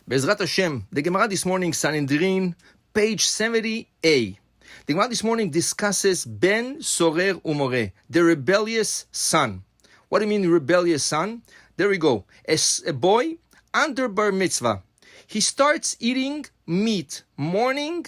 Bezrat Hashem, the Gemara this morning, Sanhedrin, page 70a. The Gemara this morning discusses Ben Sorer Umore, the rebellious son. What do you mean rebellious son? There we go. A boy under bar mitzvah. He starts eating meat morning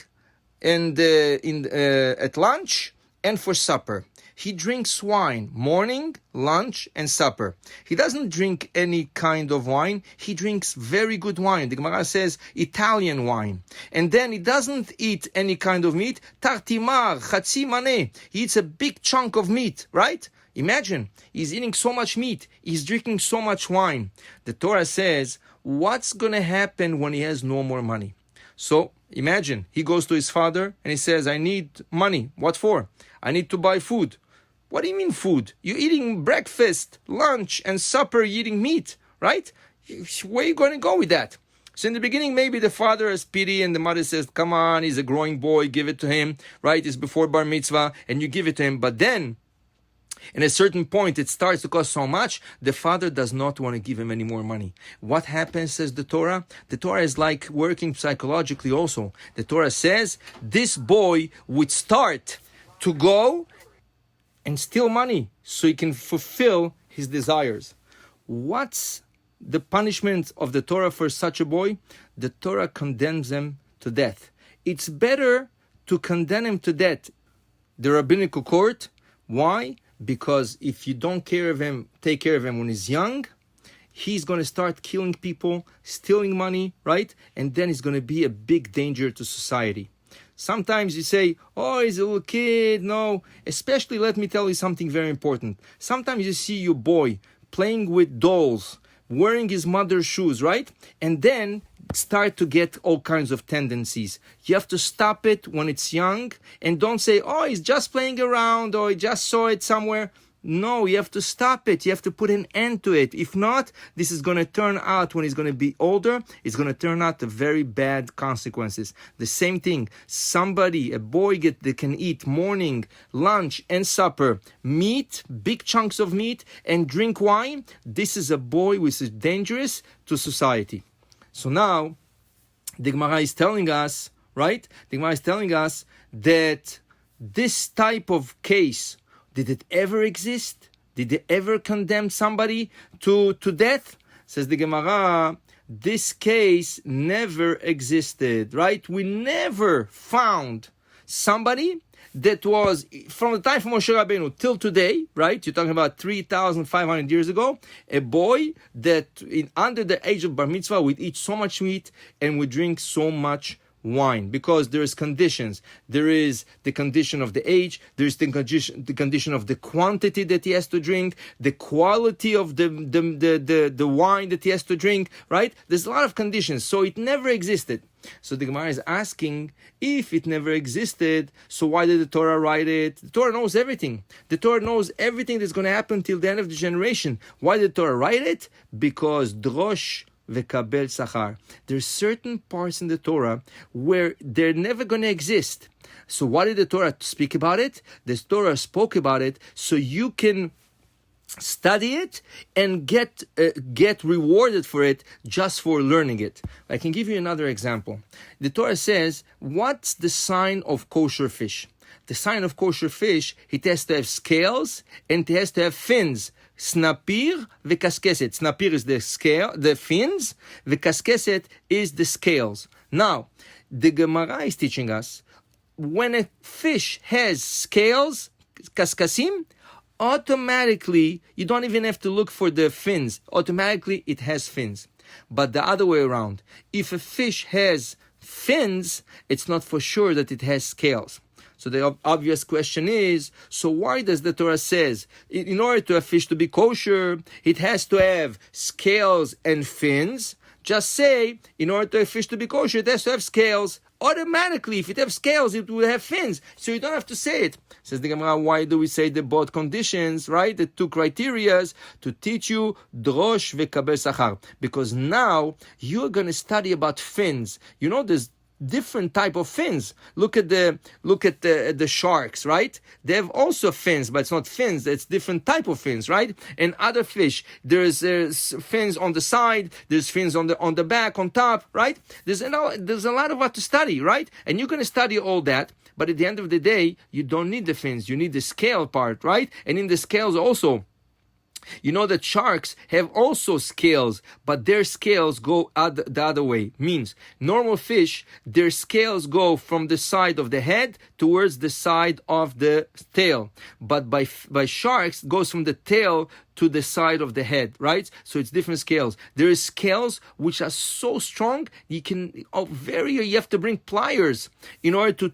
and at lunch and for supper. He drinks wine morning, lunch, and supper. He doesn't drink any kind of wine. He drinks very good wine. The Gemara says Italian wine. And then he doesn't eat any kind of meat. Tartimar, chatzi maneh. He eats a big chunk of meat, right? Imagine, he's eating so much meat. He's drinking so much wine. The Torah says, what's going to happen when he has no more money? So, imagine, he goes to his father and he says, I need money. What for? I need to buy food. What do you mean food? You're eating breakfast, lunch, and supper, you're eating meat, right? Where are you going to go with that? So in the beginning, maybe the father has pity and the mother says, come on, he's a growing boy, give it to him, right? It's before bar mitzvah, and you give it to him. But then, in a certain point, it starts to cost so much, the father does not want to give him any more money. What happens, says the Torah? The Torah is like working psychologically also. The Torah says, this boy would start to go and steal money so he can fulfill his desires. What's the punishment of the Torah for such a boy? The Torah condemns him to death. It's better to condemn him to death, the rabbinical court. Why? Because if you don't take care of him when he's young, he's going to start killing people, stealing money, right? And then he's going to be a big danger to society. Sometimes you say, oh, he's a little kid. No, especially let me tell you something very important. Sometimes you see your boy playing with dolls, wearing his mother's shoes, right? And then start to get all kinds of tendencies. You have to stop it when it's young and don't say, oh, he's just playing around or he just saw it somewhere. No, you have to stop it. You have to put an end to it. If not, this is going to turn out, when he's going to be older, it's going to turn out to very bad consequences. The same thing. A boy that can eat morning, lunch, and supper, meat, big chunks of meat, and drink wine. This is a boy which is dangerous to society. So now, the Gemara is telling us, right? The Gemara is telling us that this type of case, did it ever exist? Did they ever condemn somebody to death? Says the Gemara, this case never existed, right? We never found somebody that was, from the time of Moshe Rabbeinu till today, right? You're talking about 3,500 years ago, a boy that under the age of bar mitzvah would eat so much meat and would drink so much wine, because there is conditions. There is the condition of the age, there is the condition of the quantity that he has to drink, the quality of the wine that he has to drink, right? There's a lot of conditions, so it never existed. So the Gemara is asking, if it never existed, so why did the Torah write it? The Torah knows everything. The Torah knows everything that's going to happen till the end of the generation. Why did the Torah write it? Because drosh v'kabel sachar. There's certain parts in the Torah where they're never going to exist. So why did the Torah speak about it? The Torah spoke about it so you can study it and get rewarded for it just for learning it. I can give you another example. The Torah says, what's the sign of kosher fish? The sign of kosher fish, it has to have scales and it has to have fins. Snapir v'kaskeset. Snapir is the scale, the fins. V'kaskeset is the scales. Now, the Gemara is teaching us, when a fish has scales, kaskasim, automatically, you don't even have to look for the fins. Automatically, it has fins. But the other way around, if a fish has fins, it's not for sure that it has scales. So the obvious question is, so why does the Torah says, in order to have fish to be kosher, it has to have scales and fins? Just say, in order to have fish to be kosher, it has to have scales. Automatically, if it has scales, it will have fins. So you don't have to say it. Says the Gemara, why do we say the both conditions, right? The two criterias to teach you drosh v'kabel sachar. Because now you're going to study about fins. You know, there's different type of fins. Look at the sharks, right? They have also fins, but it's not fins. It's different type of fins, right? And other fish, there's fins on the side, there's fins on the back, on top, right? There's a lot of what to study, right? And you're going to study all that. But at the end of the day, you don't need the fins. You need the scale part, right? And in the scales also, you know that sharks have also scales, but their scales go the other way. Means normal fish, their scales go from the side of the head towards the side of the tail. But by sharks, it goes from the tail to the side of the head, right? So it's different scales. There is scales which are so strong, you have to bring pliers in order to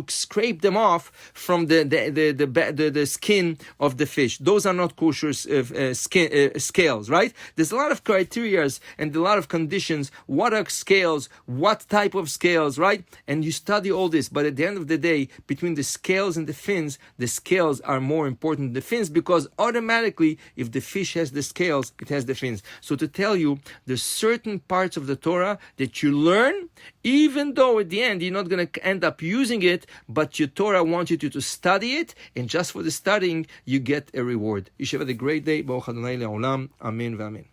scrape them off from the skin of the fish. Those are not kosher scales, right? There's a lot of criteria and a lot of conditions. What are scales? What type of scales, right? And you study all this. But at the end of the day, between the scales and the fins, the scales are more important than the fins, because automatically, if the fish has the scales, it has the fins. So to tell you, there's certain parts of the Torah that you learn, even though at the end you're not going to end up using it, but your Torah wants you to study it, and just for the studying, you get a reward. You should have a great day. Baruch Adonai le'olam. Amen v'amen.